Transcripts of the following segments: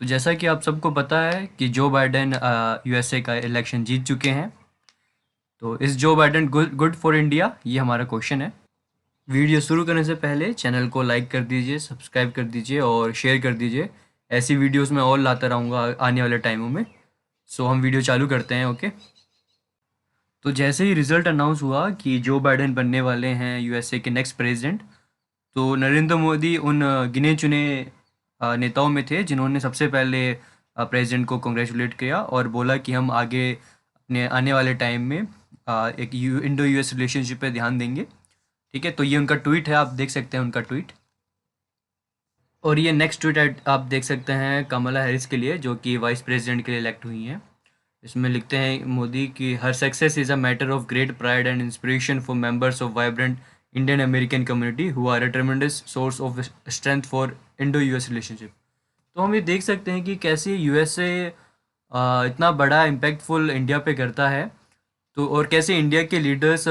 तो जैसा कि आप सबको पता है कि जो बाइडेन यूएसए का इलेक्शन जीत चुके हैं। तो इस Joe Biden good good for India, ये हमारा क्वेश्चन है। वीडियो शुरू करने से पहले चैनल को लाइक कर दीजिए, सब्सक्राइब कर दीजिए और शेयर कर दीजिए। ऐसी वीडियोस मैं और लाता रहूँगा आने वाले टाइमों में। सो हम वीडियो चालू करते हैं, ओके। तो जैसे ही रिजल्ट अनाउंस हुआ कि जो बाइडेन बनने वाले हैं यूएसए के नेक्स्ट प्रेसिडेंट, तो नरेंद्र मोदी उन गिने चुने नेताओं में थे जिन्होंने सबसे पहले प्रेसिडेंट को कॉन्ग्रेचुलेट किया और बोला कि हम आगे अपने आने वाले टाइम में एक इंडो यूएस रिलेशनशिप पे ध्यान देंगे। ठीक है, तो ये उनका ट्वीट है, आप देख सकते हैं उनका ट्वीट। और ये नेक्स्ट ट्वीट आप देख सकते हैं कमला हैरिस के लिए, जो कि वाइस प्रेसिडेंट के लिए इलेक्ट हुई हैं। इसमें लिखते हैं मोदी कि हर success is a matter of great pride and inspiration for members of vibrant Indian American community who are a tremendous source of strength for Indo US relationship. तो हम ये देख सकते हैं कि कैसे यूएसए इतना बड़ा इम्पैक्टफुल इंडिया पे करता है। तो और कैसे इंडिया के लीडर्स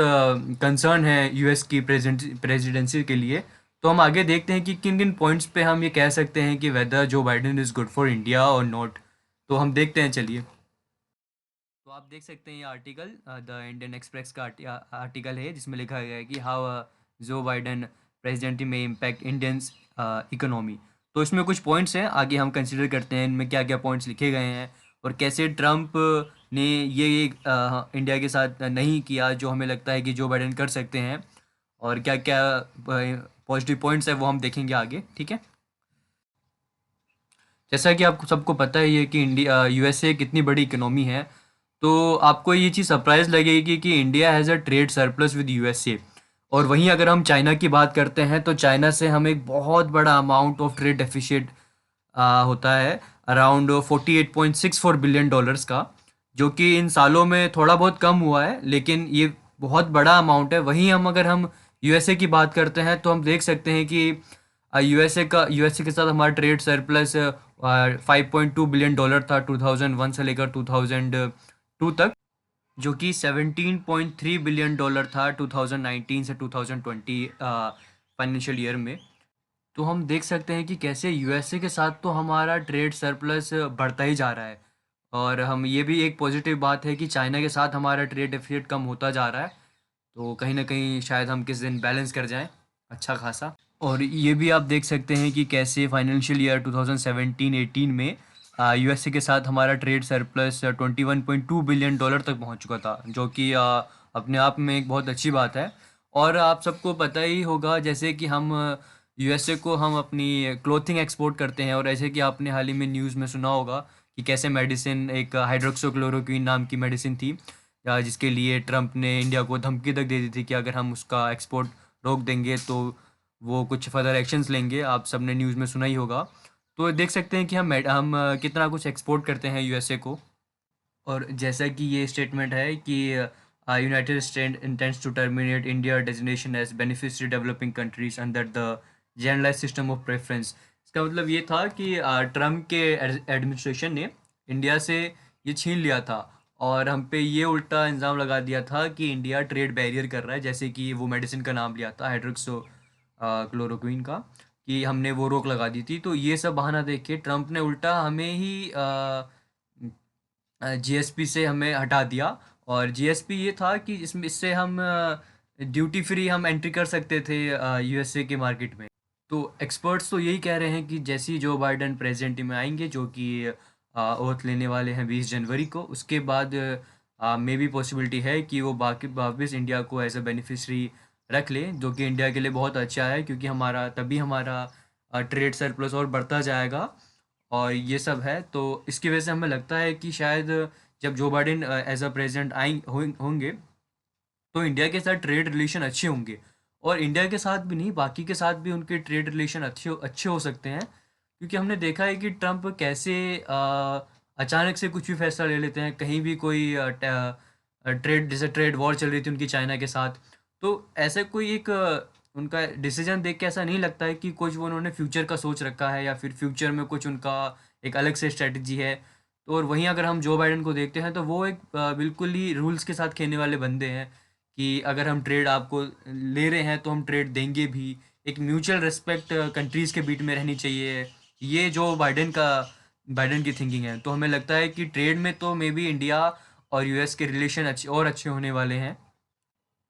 कंसर्न है यूएस की प्रेसिडेंसी के लिए। तो हम आगे देखते हैं कि किन किन पॉइंट्स पे हम ये कह सकते हैं कि वेदर जो Biden is good for India और नॉट। तो हम देखते हैं, चलिए। तो आप देख सकते हैं ये आर्टिकल द इंडियन एक्सप्रेस का आर्टिकल है, जिसमें लिखा गया है कि हाउ जो बाइडेन प्रेसिडेंटी में इम्पैक्ट इंडियंस इकोनॉमी। तो इसमें कुछ पॉइंट्स हैं, आगे हम कंसिडर करते हैं इनमें क्या क्या पॉइंट्स लिखे गए हैं और कैसे ट्रम्प ने ये इंडिया के साथ नहीं किया जो हमें लगता है कि जो बाइडेन कर सकते हैं। और क्या क्या पॉजिटिव पॉइंट्स है वो हम देखेंगे आगे, ठीक है। जैसा कि आपको सबको पता ही है कि इंडिया यूएसए कितनी बड़ी इकोनॉमी है। तो आपको ये चीज़ सरप्राइज लगेगी कि India has a trade surplus with USA. और वहीं अगर हम चाइना की बात करते हैं तो चाइना से हमें एक बहुत बड़ा अमाउंट ऑफ ट्रेड डेफिशिएट होता है, अराउंड 48.64 बिलियन डॉलर्स का, जो कि इन सालों में थोड़ा बहुत कम हुआ है, लेकिन ये बहुत बड़ा अमाउंट है। वहीं अगर हम यूएसए की बात करते हैं तो हम देख सकते हैं कि यूएसए के साथ हमारा ट्रेड सरप्लस 5.2 बिलियन डॉलर था 2001 से लेकर 2002 तक, जो कि 17.3 बिलियन डॉलर था 2019 से 2020 फाइनेंशियल ईयर में। तो हम देख सकते हैं कि कैसे यूएसए के साथ तो हमारा ट्रेड सरप्लस बढ़ता ही जा रहा है। और हम ये भी एक पॉजिटिव बात है कि चाइना के साथ हमारा ट्रेड डेफिसिट कम होता जा रहा है। तो कहीं ना कहीं शायद हम किस दिन बैलेंस कर जाएं अच्छा खासा। और ये भी आप देख सकते हैं कि कैसे फाइनेंशियल ईयर 2017-18 में यूएसए के साथ हमारा ट्रेड सरप्लस 21.2 बिलियन डॉलर तक पहुंच चुका था, जो कि अपने आप में एक बहुत अच्छी बात है। और आप सबको पता ही होगा जैसे कि हम यूएसए को हम अपनी क्लोथिंग एक्सपोर्ट करते हैं, और ऐसे कि आपने हाल ही में न्यूज़ में सुना होगा कि कैसे मेडिसिन, एक हाइड्रोक्सोक्लोरोक्विन नाम की मेडिसिन थी, जिसके लिए ट्रम्प ने इंडिया को धमकी तक दे दी थी कि अगर हम उसका एक्सपोर्ट रोक देंगे तो वो कुछ फर्दर एक्शंस लेंगे। आप सबने न्यूज़ में सुना ही होगा। तो देख सकते हैं कि हम कितना कुछ एक्सपोर्ट करते हैं यूएसए को। और जैसा कि ये स्टेटमेंट है कि United State intends to terminate India designation as beneficiary developing countries under the generalize system of preference. इसका मतलब ये था कि ट्रम्प के एडमिनिस्ट्रेशन ने इंडिया से ये छीन लिया था और हम पे ये उल्टा इल्ज़ाम लगा दिया था कि इंडिया ट्रेड बैरियर कर रहा है, जैसे कि वो मेडिसिन का नाम लिया था हाइड्रोक्सो क्लोरोक्विन का, कि हमने वो रोक लगा दी थी। तो ये सब बहाना देख के ट्रम्प ने उल्टा हमें ही जीएसपी से हमें हटा दिया। और जीएसपी ये था कि इससे हम ड्यूटी फ्री हम एंट्री कर सकते थे यूएसए के मार्केट में। तो एक्सपर्ट्स तो यही कह रहे हैं कि जैसे ही जो बाइडेन प्रेसिडेंट में आएंगे, जो कि ओथ लेने वाले हैं 20 जनवरी को, उसके बाद मे भी पॉसिबिलिटी है कि वो बाकी वापस इंडिया को एज अ बेनिफिशरी रख ले, जो कि इंडिया के लिए बहुत अच्छा है, क्योंकि हमारा तभी हमारा ट्रेड सरप्लस और बढ़ता जाएगा। और ये सब है, तो इसकी वजह से हमें लगता है कि शायद जब Joe Biden as a president होंगे तो इंडिया के साथ ट्रेड रिलेशन अच्छे होंगे। और इंडिया के साथ भी नहीं, बाकी के साथ भी उनके ट्रेड रिलेशन अच्छे अच्छे हो सकते हैं, क्योंकि हमने देखा है कि ट्रम्प कैसे अचानक से कुछ भी फैसला ले लेते हैं। कहीं भी कोई ट्रेड, जैसे ट्रेड वॉर चल रही थी उनकी चाइना के साथ, तो ऐसा कोई एक उनका डिसीजन देख के ऐसा नहीं लगता है कि कुछ वो उन्होंने फ्यूचर का सोच रखा है या फिर फ्यूचर में कुछ उनका एक अलग से स्ट्रेटजी है। तो और वहीं अगर हम जो बाइडेन को देखते हैं तो वो एक बिल्कुल ही रूल्स के साथ खेलने वाले बंदे हैं, कि अगर हम ट्रेड आपको ले रहे हैं तो हम ट्रेड देंगे भी। एक म्यूचुअल रिस्पेक्ट कंट्रीज़ के बीच में रहनी चाहिए। ये जो बाइडेन का बाइडेन की थिंकिंग है। तो हमें लगता है कि ट्रेड में तो मे बी इंडिया और यूएस के रिलेशन अच्छे होने वाले हैं।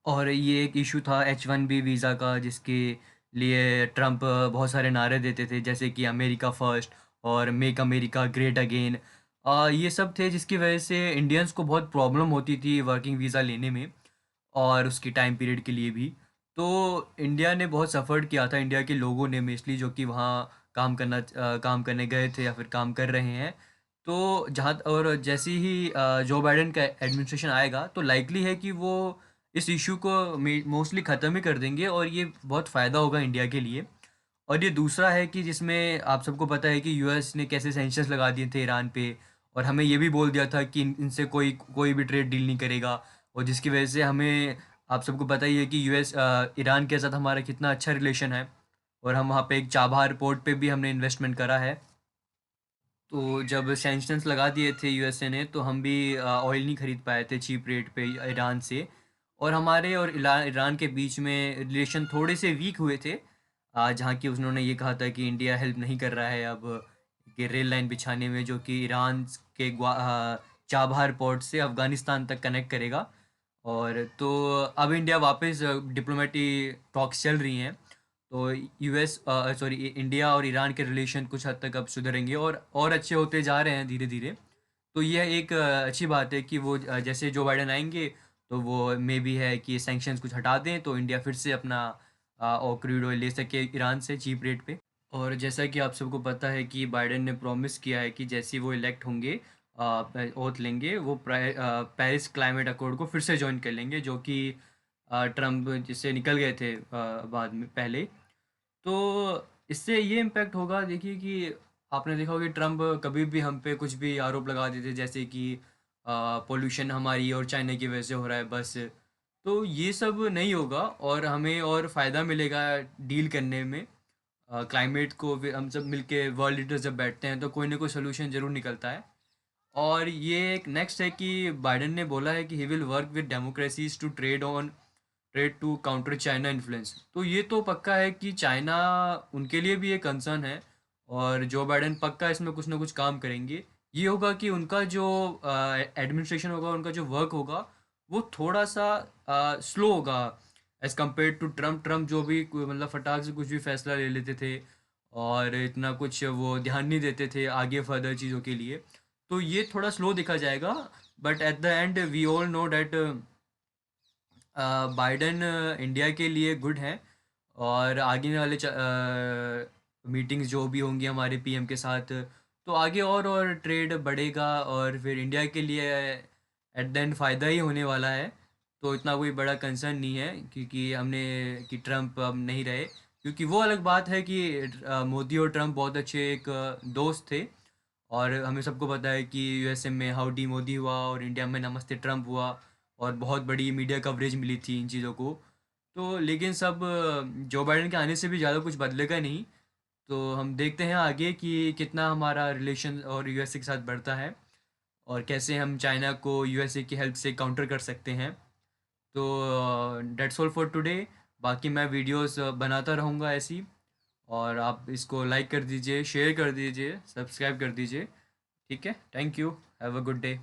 और ये एक इशू था H1B वीज़ा का, जिसके लिए ट्रम्प बहुत सारे नारे देते थे, जैसे कि अमेरिका फ़र्स्ट और मेक अमेरिका ग्रेट अगेन। ये सब थे जिसकी वजह से इंडियंस को बहुत प्रॉब्लम होती थी वर्किंग वीज़ा लेने में, और उसकी टाइम पीरियड के लिए भी। तो इंडिया ने बहुत सफ़र किया था, इंडिया के लोगों ने मोस्टली, जो कि वहाँ काम करने गए थे या फिर काम कर रहे हैं। तो जहाँ और जैसे ही जो बाइडेन का एडमिनिस्ट्रेशन आएगा, तो लाइकली है कि वो इस इशू को मोस्टली ख़त्म ही कर देंगे, और ये बहुत फ़ायदा होगा इंडिया के लिए। और ये दूसरा है कि जिसमें आप सबको पता है कि यूएस ने कैसे सैंक्शंस लगा दिए थे ईरान पे, और हमें ये भी बोल दिया था कि इनसे कोई कोई भी ट्रेड डील नहीं करेगा। और जिसकी वजह से हमें, आप सबको पता ही है कि यूएस ईरान के साथ हमारा कितना अच्छा रिलेशन है, और हम वहाँ पे एक चाबहार पोर्ट पे भी हमने इन्वेस्टमेंट करा है। तो जब सैंक्शंस लगा दिए थे यूएसए ने, तो हम भी ऑयल नहीं खरीद पाए थे चीप रेट पे ईरान से। और हमारे और ईरान के बीच में रिलेशन थोड़े से वीक हुए थे, जहाँ की उन्होंने ये कहा था कि इंडिया हेल्प नहीं कर रहा है अब कि रेल लाइन बिछाने में, जो कि ईरान के चाबहार पोर्ट से अफ़गानिस्तान तक कनेक्ट करेगा। और तो अब इंडिया वापस डिप्लोमेटिक टॉक्स चल रही हैं। तो यूएस सॉरी इंडिया और ईरान के रिलेशन कुछ हद तक अब सुधरेंगे, और अच्छे होते जा रहे हैं धीरे धीरे। तो यह एक अच्छी बात है कि वो जैसे जो बाइडेन आएंगे, तो वो मे बी है कि सैंक्शंस कुछ हटा दें, तो इंडिया फिर से अपना और क्रूड ऑयल ले सके ईरान से चीप रेट पे। और जैसा कि आप सबको पता है कि बाइडेन ने प्रॉमिस किया है कि जैसे ही वो इलेक्ट होंगे, ओथ लेंगे, वो पेरिस क्लाइमेट अकॉर्ड को फिर से ज्वाइन कर लेंगे, जो कि ट्रम्प जिससे निकल गए थे बाद में पहले। तो इससे ये इम्पैक्ट होगा, देखिए कि आपने देखा होगा कि ट्रम्प कभी भी हम पे कुछ भी आरोप लगा देते, जैसे कि पोल्यूशन हमारी और चाइना की वजह से हो रहा है बस। तो ये सब नहीं होगा, और हमें और फ़ायदा मिलेगा डील करने में। क्लाइमेट को हम सब मिलके वर्ल्ड लीडर्स जब बैठते हैं, तो कोई ना कोई सोल्यूशन ज़रूर निकलता है। और ये एक नेक्स्ट है कि बाइडेन ने बोला है कि he will work with democracies to trade to counter China influence. तो ये तो पक्का है कि चाइना उनके लिए भी एक कंसर्न है, और जो बाइडेन पक्का इसमें कुछ ना कुछ काम करेंगे। ये होगा कि उनका जो एडमिनिस्ट्रेशन होगा, उनका जो वर्क होगा, वो थोड़ा सा स्लो होगा एज़ कम्पेयर टू ट्रम्प जो भी मतलब फटाक से कुछ भी फैसला ले लेते थे, और इतना कुछ वो ध्यान नहीं देते थे आगे फर्दर चीज़ों के लिए। तो ये थोड़ा स्लो देखा जाएगा, but at the end we all know that Biden India के लिए गुड है। और आगे वाले मीटिंग्स जो भी होंगी हमारे पीएम के साथ, तो आगे और ट्रेड बढ़ेगा, और फिर इंडिया के लिए एट द एंड फ़ायदा ही होने वाला है। तो इतना कोई बड़ा कंसर्न नहीं है, क्योंकि हमने कि ट्रम्प अब नहीं रहे, क्योंकि वो अलग बात है कि मोदी और ट्रम्प बहुत अच्छे एक दोस्त थे। और हमें सबको पता है कि यूएसए में हाउडी मोदी हुआ, और इंडिया में नमस्ते ट्रम्प हुआ, और बहुत बड़ी मीडिया कवरेज मिली थी इन चीज़ों को। तो लेकिन सब जो बाइडेन के आने से भी ज़्यादा कुछ बदलेगा नहीं। तो हम देखते हैं आगे कि कितना हमारा रिलेशन और यूएसए के साथ बढ़ता है, और कैसे हम चाइना को यूएसए की हेल्प से काउंटर कर सकते हैं। तो डेट्स ऑल फॉर टुडे। बाकी मैं वीडियोस बनाता रहूँगा ऐसी, और आप इसको लाइक कर दीजिए, शेयर कर दीजिए, सब्सक्राइब कर दीजिए। ठीक है, thank you, have a good day.